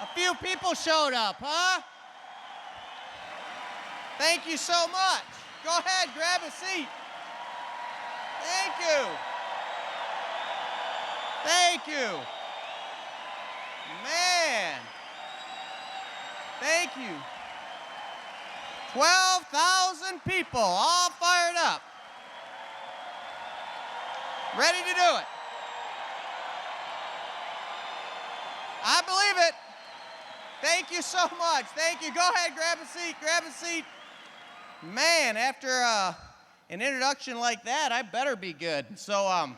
A few people showed up, huh? Thank you so much. Go ahead, grab a seat. Thank you. Thank you. Man. Thank you. 12,000 people all fired up. Ready to do it. I believe it. Thank you so much. Thank you. Go ahead, grab a seat. Grab a seat. Man, after an introduction like that, I better be good. So, I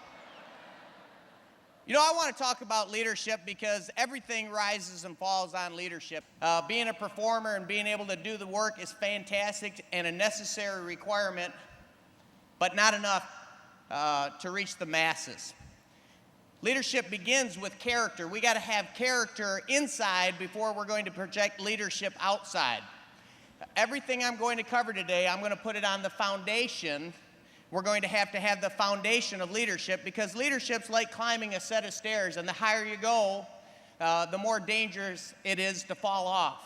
want to talk about leadership because everything rises and falls on leadership. Being a performer and being able to do the work is fantastic and a necessary requirement, but not enough to reach the masses. Leadership begins with character. We got to have character inside before we're going to project leadership outside. Everything I'm going to cover today, I'm going to put it on the foundation. We're going to have the foundation of leadership because leadership's like climbing a set of stairs, and the higher you go, the more dangerous it is to fall off.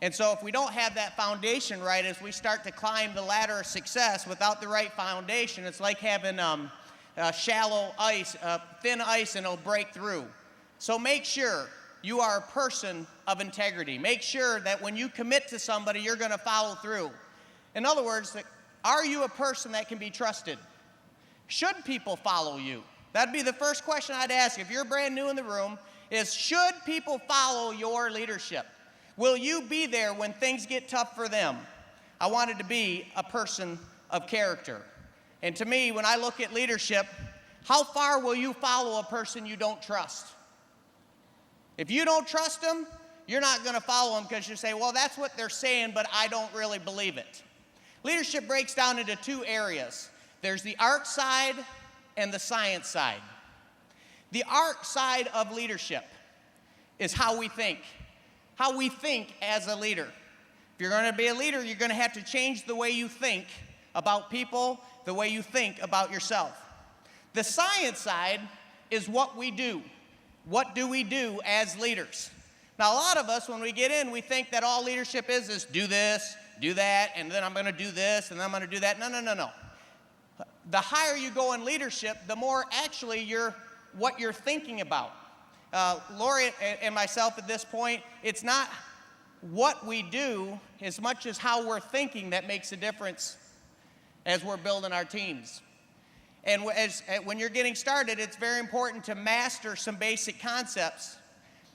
And so if we don't have that foundation right, as we start to climb the ladder of success without the right foundation, it's like having shallow ice, thin ice, and it'll break through. So make sure you are a person of integrity. Make sure that when you commit to somebody, you're going to follow through. In other words, are you a person that can be trusted? Should people follow you? That'd be the first question I'd ask if you're brand new in the room is, should people follow your leadership? Will you be there when things get tough for them? I wanted to be a person of character. And to me, when I look at leadership, how far will you follow a person you don't trust? If you don't trust them, you're not going to follow them because you say, well, that's what they're saying, but I don't really believe it. Leadership breaks down into two areas. There's the art side and the science side. The art side of leadership is how we think as a leader. If you're going to be a leader, you're going to have to change the way you think about people, the way you think about yourself. The science side is what we do. What do we do as leaders? Now, a lot of us, when we get in, we think that all leadership is do this, do that, and then I'm going to do this, and then I'm going to do that. No. The higher you go in leadership, the more actually what you're thinking about. Lori and myself at this point, it's not what we do as much as how we're thinking that makes a difference as we're building our teams. And when you're getting started, it's very important to master some basic concepts,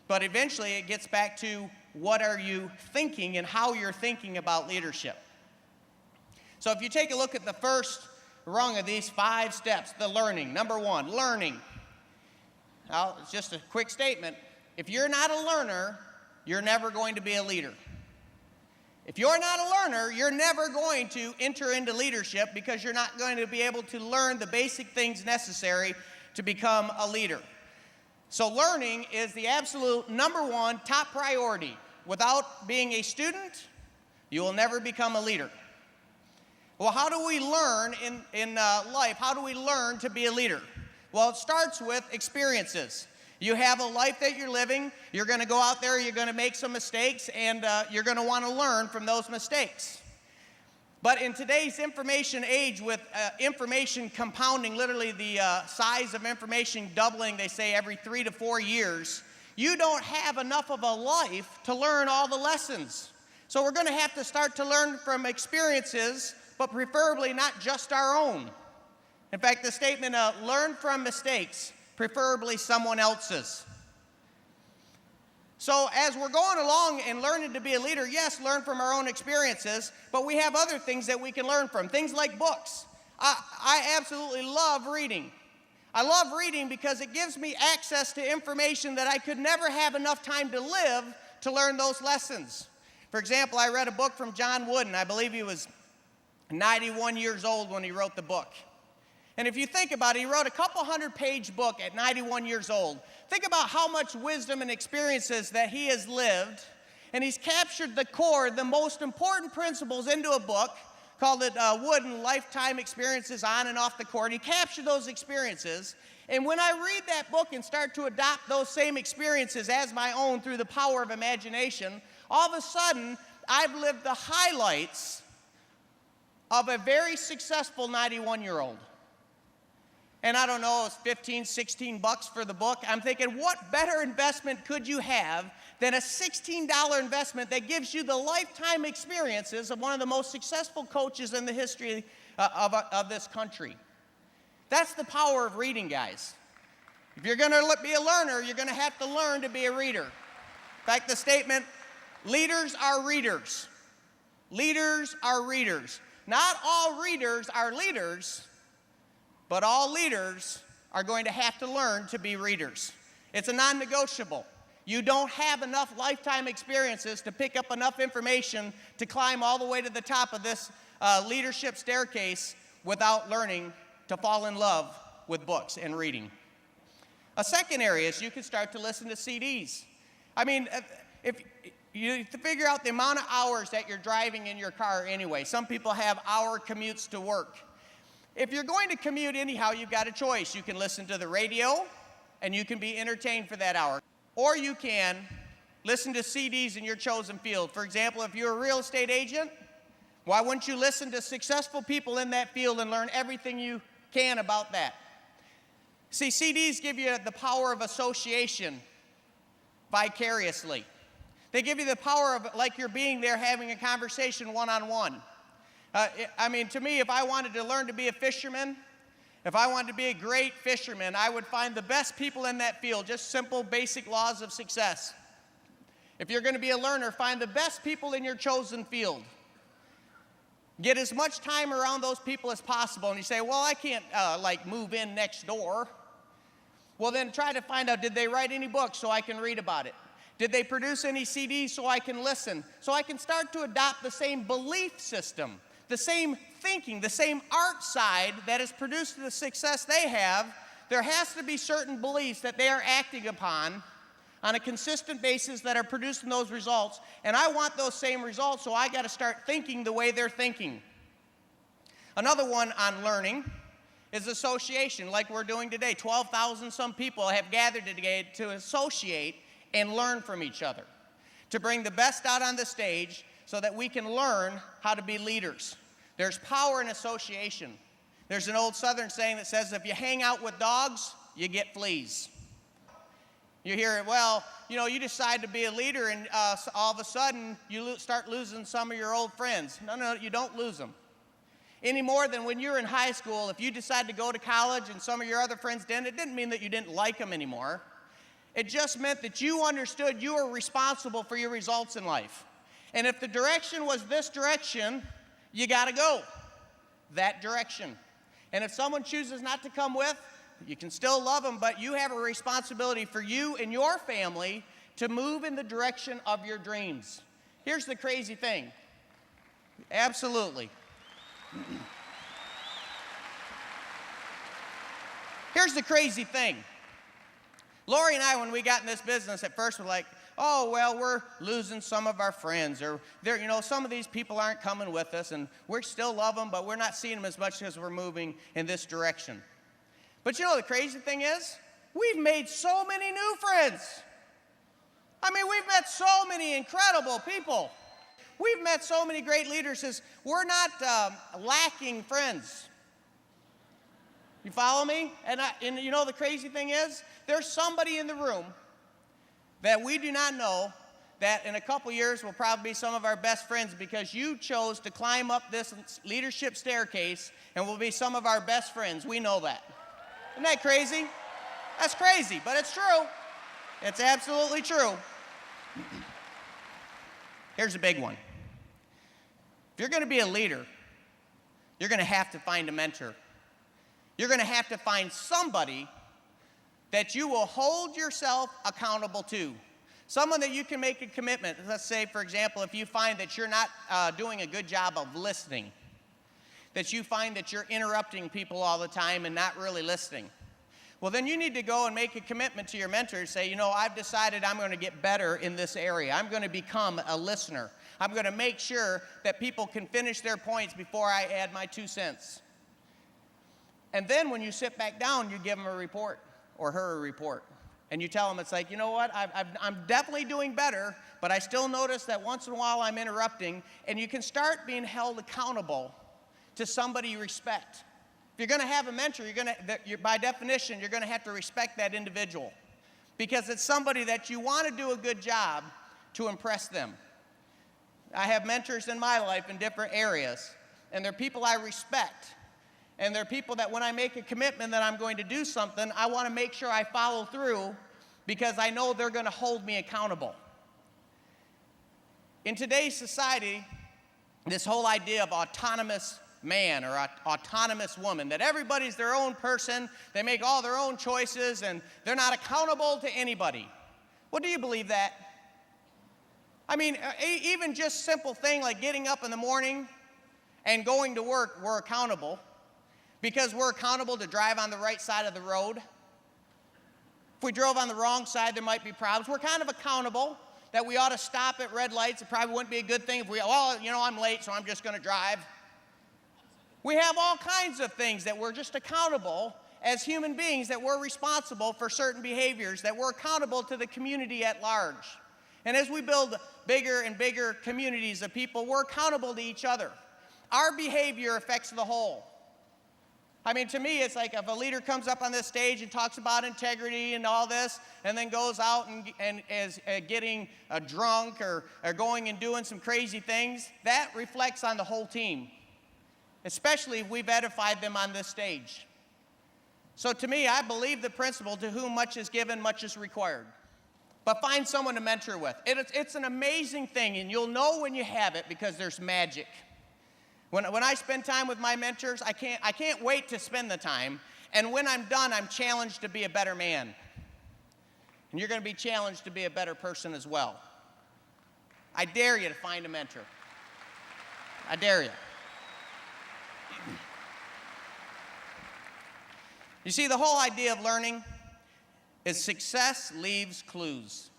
but eventually it gets back to what are you thinking and how you're thinking about leadership. So if you take a look at the first rung of these 5 steps, the learning. Number 1, learning. Now, it's just a quick statement. If you're not a learner, you're never going to be a leader. If you're not a learner, you're never going to enter into leadership because you're not going to be able to learn the basic things necessary to become a leader. So learning is the absolute number 1 top priority. Without being a student, you will never become a leader. Well, how do we learn in life? How do we learn to be a leader? Well, it starts with experiences. You have a life that you're living. You're going to go out there, you're going to make some mistakes, and you're going to want to learn from those mistakes. But in today's information age, with information compounding, literally the size of information doubling, they say, every 3 to 4 years, you don't have enough of a life to learn all the lessons. So we're going to have to start to learn from experiences, but preferably not just our own. In fact, the statement, learn from mistakes, preferably someone else's. So as we're going along and learning to be a leader, yes, learn from our own experiences, but we have other things that we can learn from, things like books. I absolutely love reading. I love reading because it gives me access to information that I could never have enough time to live to learn those lessons. For example, I read a book from John Wooden. I believe he was 91 years old when he wrote the book. And if you think about it, he wrote a couple 100-page book at 91 years old. Think about how much wisdom and experiences that he has lived, and he's captured the core, the most important principles into a book, called it Wooden Lifetime Experiences on and off the court. He captured those experiences, And when I read that book and start to adopt those same experiences as my own through the power of imagination, all of a sudden, I've lived the highlights of a very successful 91-year-old. And I don't know, it's 15, 16 bucks for the book. I'm thinking, what better investment could you have than a $16 investment that gives you the lifetime experiences of one of the most successful coaches in the history of this country? That's the power of reading, guys. If you're going to be a learner, you're going to have to learn to be a reader. In fact, the statement, leaders are readers. Leaders are readers. Not all readers are leaders, but all leaders are going to have to learn to be readers. It's a non-negotiable. You don't have enough lifetime experiences to pick up enough information to climb all the way to the top of this leadership staircase without learning to fall in love with books and reading. A second area is you can start to listen to CDs. I mean, if you to figure out the amount of hours that you're driving in your car anyway. Some people have hour commutes to work. If you're going to commute anyhow, you've got a choice. You can listen to the radio, and you can be entertained for that hour. Or you can listen to CDs in your chosen field. For example, if you're a real estate agent, why wouldn't you listen to successful people in that field and learn everything you can about that? See, CDs give you the power of association vicariously. They give you the power of, like you're being there having a conversation one-on-one. I mean, to me, if I wanted to learn to be a fisherman, if I wanted to be a great fisherman, I would find the best people in that field, just simple, basic laws of success. If you're going to be a learner, find the best people in your chosen field. Get as much time around those people as possible. And you say, well, I can't, move in next door. Well, then try to find out, did they write any books so I can read about it? Did they produce any CDs so I can listen? So I can start to adopt the same belief system, the same thinking, the same art side that has produced the success they have. There has to be certain beliefs that they are acting upon on a consistent basis that are producing those results. And I want those same results, so I got to start thinking the way they're thinking. Another one on learning is association, like we're doing today. 12,000 some people have gathered today to associate and learn from each other, to bring the best out on the stage so that we can learn how to be leaders. There's power in association. There's an old Southern saying that says, if you hang out with dogs, you get fleas. You hear it, well, you know, you decide to be a leader and all of a sudden you start losing some of your old friends. No, you don't lose them. Any more than when you're in high school, if you decide to go to college and some of your other friends didn't, it didn't mean that you didn't like them anymore. It just meant that you understood you were responsible for your results in life. And if the direction was this direction, you got to go that direction. And if someone chooses not to come with, you can still love them, but you have a responsibility for you and your family to move in the direction of your dreams. Here's the crazy thing. Absolutely. Here's the crazy thing. Lori and I, when we got in this business, at first were like, oh, well, we're losing some of our friends, or some of these people aren't coming with us, and we still love them, but we're not seeing them as much as we're moving in this direction. But you know the crazy thing is, we've made so many new friends. I mean, we've met so many incredible people. We've met so many great leaders. We're not lacking friends. You follow me? And you know the crazy thing is, there's somebody in the room that we do not know that in a couple years will probably be some of our best friends because you chose to climb up this leadership staircase and will be some of our best friends. We know that. Isn't that crazy? That's crazy, but it's true. It's absolutely true. Here's a big one. If you're going to be a leader, you're going to have to find a mentor. You're going to have to find somebody that you will hold yourself accountable to. Someone that you can make a commitment. Let's say, for example, if you find that you're not doing a good job of listening, that you find that you're interrupting people all the time and not really listening. Well, then you need to go and make a commitment to your mentor and say, you know, I've decided I'm going to get better in this area. I'm going to become a listener. I'm going to make sure that people can finish their points before I add my 2 cents. And then when you sit back down, you give them a report or her a report. And you tell them, it's like, you know what, I'm definitely doing better, but I still notice that once in a while I'm interrupting. And you can start being held accountable to somebody you respect. If you're going to have a mentor, by definition, you're going to have to respect that individual, because it's somebody that you want to do a good job to impress them. I have mentors in my life in different areas, and they're people I respect. And they're people that when I make a commitment that I'm going to do something, I want to make sure I follow through, because I know they're going to hold me accountable. In today's society, this whole idea of autonomous man or autonomous woman, that everybody's their own person, they make all their own choices, and they're not accountable to anybody. Well, do you believe that? I mean, even just simple thing like getting up in the morning and going to work, we're accountable. Because we're accountable to drive on the right side of the road. If we drove on the wrong side, there might be problems. We're kind of accountable that we ought to stop at red lights. It probably wouldn't be a good thing if I'm late, so I'm just going to drive. We have all kinds of things that we're just accountable as human beings, that we're responsible for certain behaviors, that we're accountable to the community at large. And as we build bigger and bigger communities of people, we're accountable to each other. Our behavior affects the whole. I mean, to me, it's like if a leader comes up on this stage and talks about integrity and all this, and then goes out and is getting drunk or going and doing some crazy things, that reflects on the whole team, especially if we've edified them on this stage. So to me, I believe the principle, to whom much is given, much is required. But find someone to mentor with. It's an amazing thing, and you'll know when you have it because there's magic. When I spend time with my mentors, I can't wait to spend the time. And when I'm done, I'm challenged to be a better man. And you're going to be challenged to be a better person as well. I dare you to find a mentor. I dare you. You see, the whole idea of learning is success leaves clues.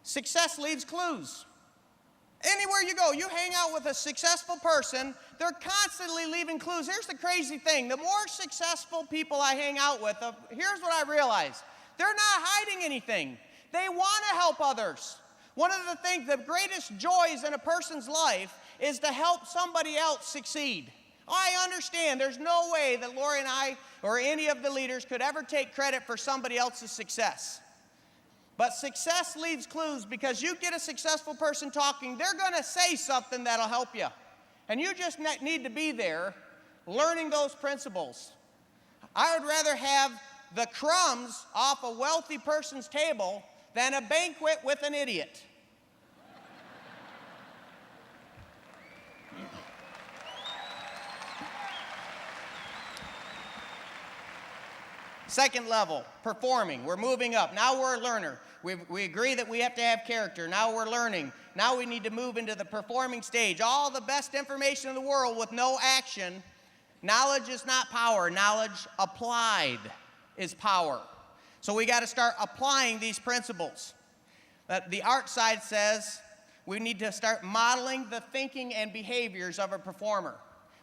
Success leaves clues. Anywhere you go, you hang out with a successful person, they're constantly leaving clues. Here's the crazy thing. The more successful people I hang out with, here's what I realize. They're not hiding anything. They want to help others. One of the greatest joys in a person's life is to help somebody else succeed. I understand there's no way that Lori and I or any of the leaders could ever take credit for somebody else's success. But success leaves clues, because you get a successful person talking, they're going to say something that'll help you. And you just need to be there learning those principles. I would rather have the crumbs off a wealthy person's table than a banquet with an idiot. Second level, performing. We're moving up. Now we're a learner. We agree that we have to have character. Now we're learning. Now we need to move into the performing stage. All the best information in the world with no action. Knowledge is not power. Knowledge applied is power. So we got to start applying these principles. The art side says we need to start modeling the thinking and behaviors of a performer.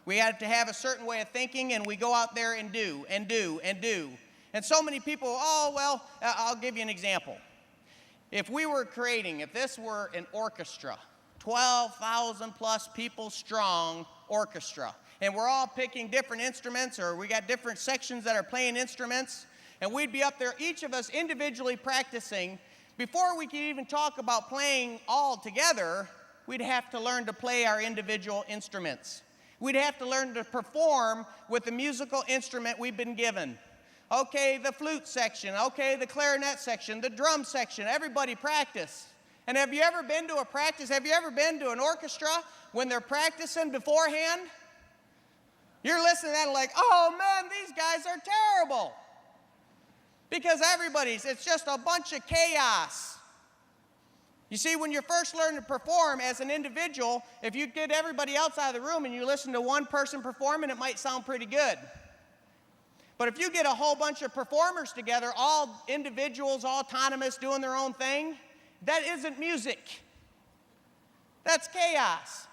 We have to have a certain way of thinking, and we go out there and do, and do, and do. And so many people, I'll give you an example. If this were an orchestra, 12,000 plus people strong orchestra, and we're all picking different instruments, or we got different sections that are playing instruments, and we'd be up there, each of us individually practicing, before we could even talk about playing all together, we'd have to learn to play our individual instruments. We'd have to learn to perform with the musical instrument we've been given. Okay, the flute section, okay, the clarinet section, the drum section, everybody practice. And have you ever been to a practice? Have you ever been to an orchestra when they're practicing beforehand? You're listening to that and like, oh man, these guys are terrible. Because it's just a bunch of chaos. You see, when you first learn to perform as an individual, if you get everybody else out of the room and you listen to one person performing, it might sound pretty good. But if you get a whole bunch of performers together, all individuals, all autonomous, doing their own thing, that isn't music. That's chaos.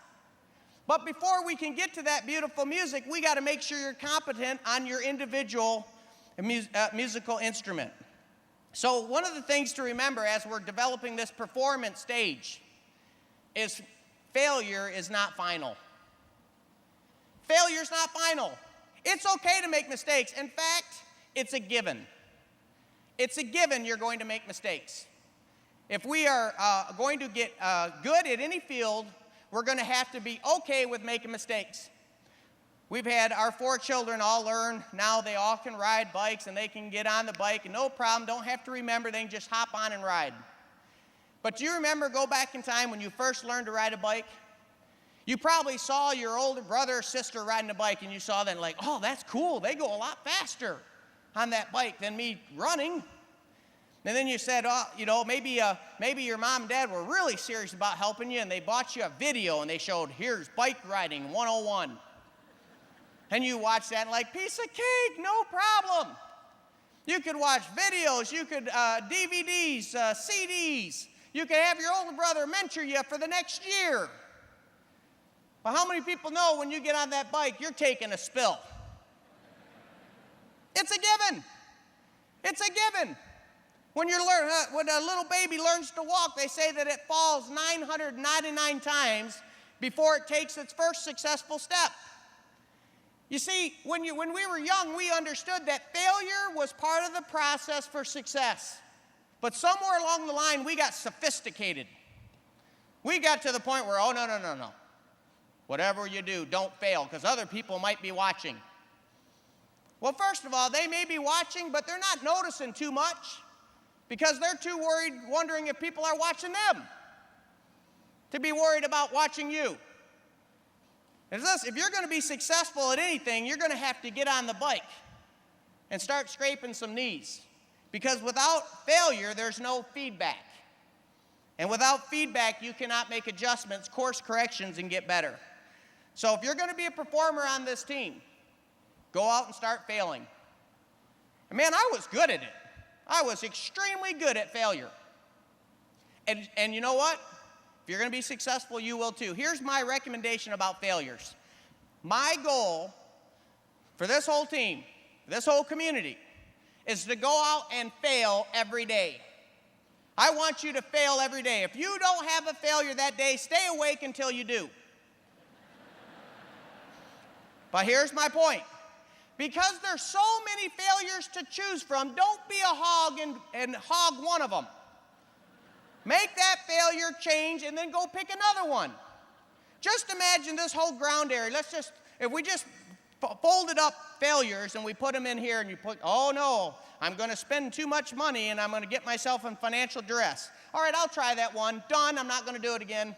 But before we can get to that beautiful music, we got to make sure you're competent on your individual musical instrument. So one of the things to remember as we're developing this performance stage is failure is not final. Failure is not final. It's okay to make mistakes. In fact, it's a given. It's a given you're going to make mistakes. If we are going to get good at any field, we're going to have to be okay with making mistakes. We've had our 4 children all learn. Now they all can ride bikes, and they can get on the bike, and no problem, don't have to remember, they can just hop on and ride. But do you remember, go back in time when you first learned to ride a bike? You probably saw your older brother or sister riding a bike, and you saw them like, oh, that's cool. They go a lot faster on that bike than me running. And then you said, oh, you know, maybe your mom and dad were really serious about helping you, and they bought you a video, and they showed, here's bike riding 101. And you watched that like, piece of cake, no problem. You could watch videos, you could DVDs, CDs. You could have your older brother mentor you for the next year. But how many people know when you get on that bike, you're taking a spill? It's a given. It's a given. When a little baby learns to walk, they say that it falls 999 times before it takes its first successful step. You see, when we were young, we understood that failure was part of the process for success. But somewhere along the line, we got sophisticated. We got to the point where, oh, no. Whatever you do, don't fail, because other people might be watching. Well, first of all, they may be watching, but they're not noticing too much because they're too worried, wondering if people are watching them, to be worried about watching you. If you're going to be successful at anything, you're going to have to get on the bike and start scraping some knees. Because without failure, there's no feedback. And without feedback, you cannot make adjustments, course corrections, and get better. So if you're going to be a performer on this team, go out and start failing. And man, I was good at it. I was extremely good at failure. And you know what? If you're going to be successful, you will too. Here's my recommendation about failures. My goal for this whole team, this whole community, is to go out and fail every day. I want you to fail every day. If you don't have a failure that day, stay awake until you do. But here's my point. Because there's so many failures to choose from, don't be a hog and hog one of them. Make that failure change and then go pick another one. Just imagine this whole ground area. If we just folded up failures and we put them in here and you put, oh no, I'm going to spend too much money and I'm going to get myself in financial duress. All right, I'll try that one. Done, I'm not going to do it again.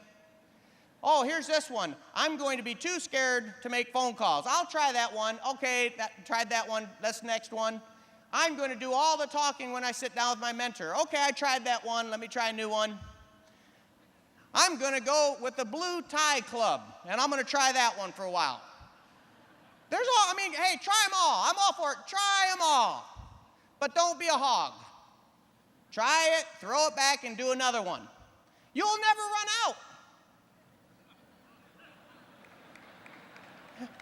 Oh, here's this one. I'm going to be too scared to make phone calls. I'll try that one. Okay, tried that one. That's the next one. I'm going to do all the talking when I sit down with my mentor. Okay, I tried that one. Let me try a new one. I'm going to go with the blue tie club, and I'm going to try that one for a while. Hey, try them all. I'm all for it. Try them all. But don't be a hog. Try it, throw it back, and do another one. You'll never run out.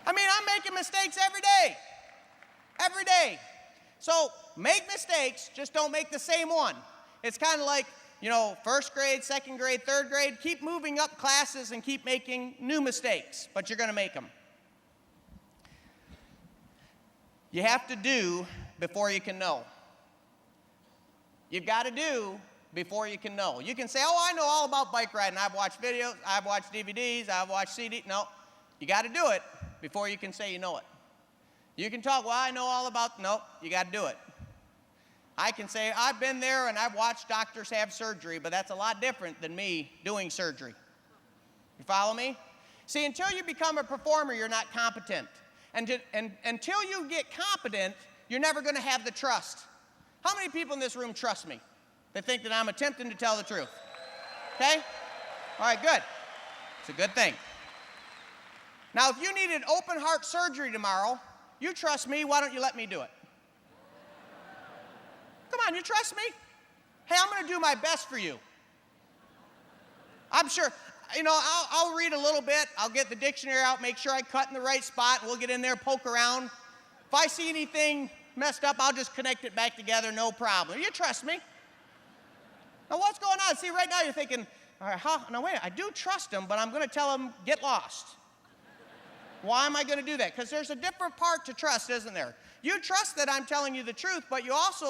I'm making mistakes every day. Every day. So make mistakes, just don't make the same one. It's kind of like, first grade, second grade, third grade. Keep moving up classes and keep making new mistakes, but you're going to make them. You have to do before you can know. You've got to do before you can know. You can say, oh, I know all about bike riding. I've watched videos, I've watched DVDs, I've watched CDs. No, you got to do it before you can say you know it. You can talk, well, I know all about, nope, you got to do it. I can say, I've been there and I've watched doctors have surgery, but that's a lot different than me doing surgery. You follow me? See, until you become a performer, you're not competent. And until you get competent, you're never going to have the trust. How many people in this room trust me? They think that I'm attempting to tell the truth. Okay? All right, good. It's a good thing. Now, if you needed open heart surgery tomorrow, you trust me, why don't you let me do it? Come on, you trust me? Hey, I'm going to do my best for you. I'm sure. I'll read a little bit. I'll get the dictionary out, make sure I cut in the right spot, and we'll get in there, poke around. If I see anything messed up, I'll just connect it back together, no problem. You trust me? Now, what's going on? See, right now you're thinking, all right, no, wait, I do trust him, but I'm going to tell him, get lost. Why am I going to do that? Because there's a different part to trust, isn't there? You trust that I'm telling you the truth, but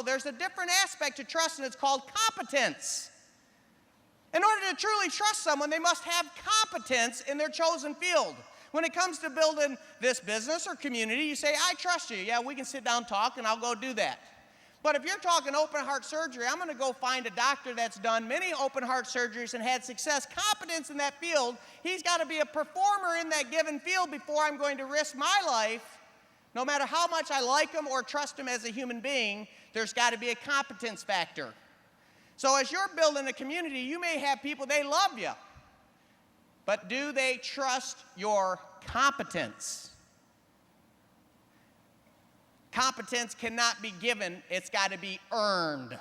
there's a different aspect to trust, and it's called competence. In order to truly trust someone, they must have competence in their chosen field. When it comes to building this business or community, you say, I trust you. Yeah, we can sit down and talk, and I'll go do that. But if you're talking open heart surgery, I'm going to go find a doctor that's done many open heart surgeries and had success, competence in that field. He's got to be a performer in that given field before I'm going to risk my life. No matter how much I like him or trust him as a human being, there's got to be a competence factor. So as you're building a community, you may have people, they love you. But do they trust your competence? Competence cannot be given, it's got to be earned.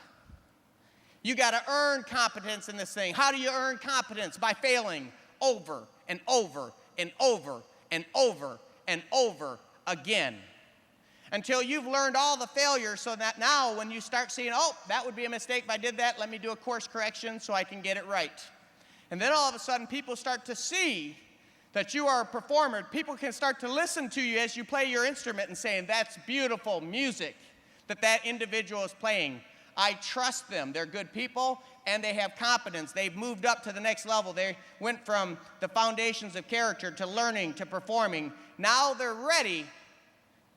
You got to earn competence in this thing. How do you earn competence? By failing over and over and over and over and over again. Until you've learned all the failures so that now when you start seeing, oh, that would be a mistake if I did that, let me do a course correction so I can get it right. And then all of a sudden people start to see that you are a performer. People can start to listen to you as you play your instrument and saying, that's beautiful music that individual is playing. I trust them. They're good people and they have competence. They've moved up to the next level. They went from the foundations of character to learning to performing. Now they're ready.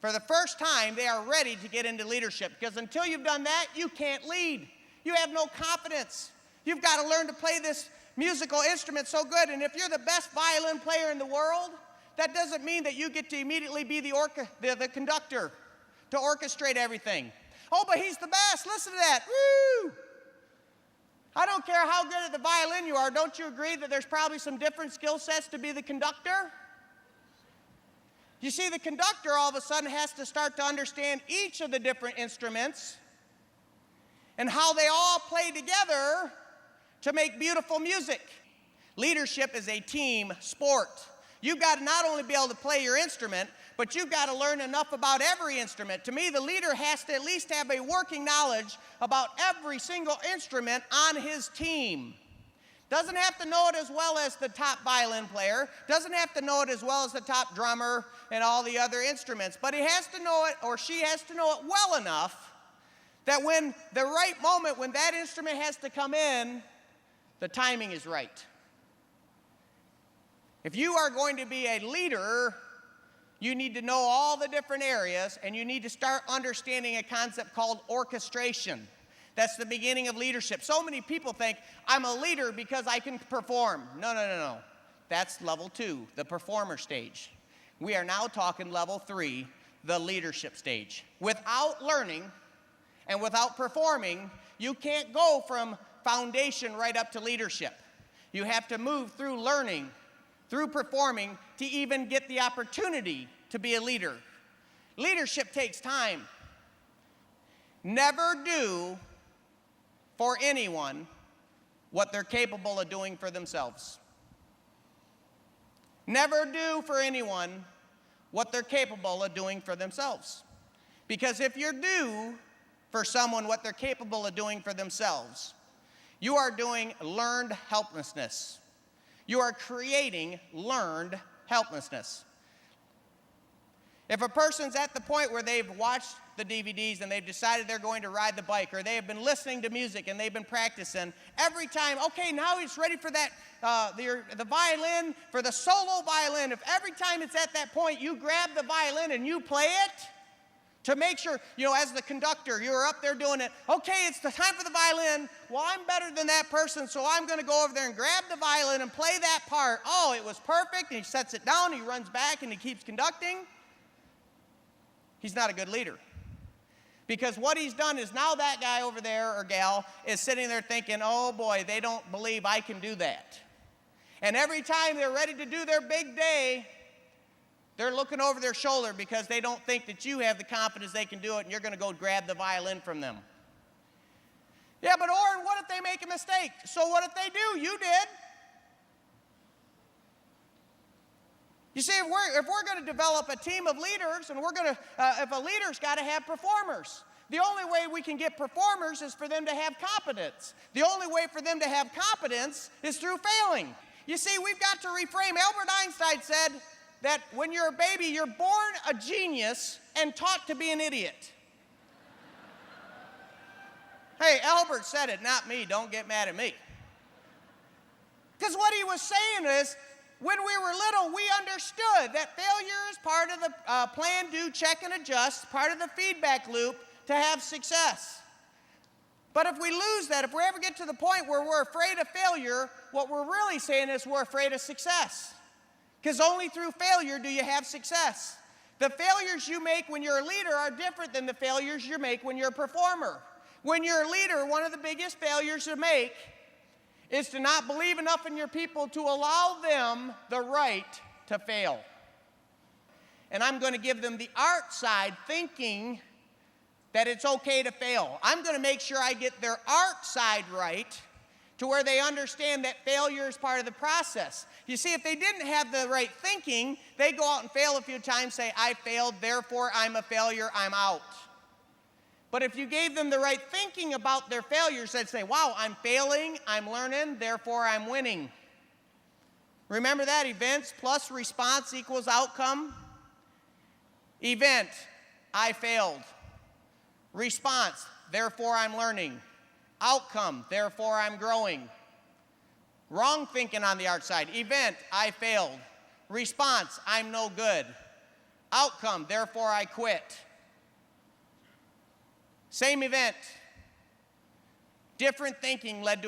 For the first time, they are ready to get into leadership, because until you've done that, you can't lead. You have no confidence. You've got to learn to play this musical instrument so good, and if you're the best violin player in the world, that doesn't mean that you get to immediately be the conductor to orchestrate everything. Oh, but he's the best. Listen to that. Woo! I don't care how good at the violin you are. Don't you agree that there's probably some different skill sets to be the conductor? You see, the conductor all of a sudden has to start to understand each of the different instruments and how they all play together to make beautiful music. Leadership is a team sport. You've got to not only be able to play your instrument, but you've got to learn enough about every instrument. To me, the leader has to at least have a working knowledge about every single instrument on his team. Doesn't have to know it as well as the top violin player, doesn't have to know it as well as the top drummer and all the other instruments, but he has to know it, or she has to know it well enough that when the right moment, when that instrument has to come in, the timing is right. If you are going to be a leader, you need to know all the different areas, and you need to start understanding a concept called orchestration. That's the beginning of leadership. So many people think, I'm a leader because I can perform. No. That's level 2, the performer stage. We are now talking level 3, the leadership stage. Without learning and without performing, you can't go from foundation right up to leadership. You have to move through learning, through performing, to even get the opportunity to be a leader. Leadership takes time. Never do for anyone what they're capable of doing for themselves. Never do for anyone what they're capable of doing for themselves. Because if you do for someone what they're capable of doing for themselves, you are doing learned helplessness. You are creating learned helplessness. If a person's at the point where they've watched the DVDs and they've decided they're going to ride the bike, or they have been listening to music and they've been practicing, every time, okay, now it's ready for that, the violin, for the solo violin. If every time it's at that point, you grab the violin and you play it, to make sure, as the conductor, you're up there doing it. Okay, it's the time for the violin. Well, I'm better than that person, so I'm going to go over there and grab the violin and play that part. Oh, it was perfect. And he sets it down, he runs back, and he keeps conducting. He's not a good leader. Because what he's done is now that guy over there or gal is sitting there thinking, oh boy, they don't believe I can do that. And every time they're ready to do their big day, they're looking over their shoulder because they don't think that you have the confidence they can do it, and you're going to go grab the violin from them. Yeah, but Orrin, what if they make a mistake? So what if they do? You did. You see, if we're going to develop a team of leaders, and if a leader's got to have performers, the only way we can get performers is for them to have competence. The only way for them to have competence is through failing. You see, we've got to reframe. Albert Einstein said that when you're a baby, you're born a genius and taught to be an idiot. Hey, Albert said it, not me. Don't get mad at me. Because what he was saying is, when we were little, we understood that failure is part of the plan, do, check, and adjust, part of the feedback loop to have success. But if we lose that, if we ever get to the point where we're afraid of failure, what we're really saying is we're afraid of success. Because only through failure do you have success. The failures you make when you're a leader are different than the failures you make when you're a performer. When you're a leader, one of the biggest failures to make is to not believe enough in your people to allow them the right to fail. And I'm going to give them the art side, thinking that it's okay to fail. I'm going to make sure I get their art side right to where they understand that failure is part of the process. You see, if they didn't have the right thinking, they go out and fail a few times, say, I failed, therefore I'm a failure, I'm out. But if you gave them the right thinking about their failures, they'd say, wow, I'm failing, I'm learning, therefore I'm winning. Remember that? Events plus response equals outcome. Event, I failed. Response, therefore I'm learning. Outcome, therefore I'm growing. Wrong thinking on the art side. Event, I failed. Response, I'm no good. Outcome, therefore I quit. Same event. Different thinking led to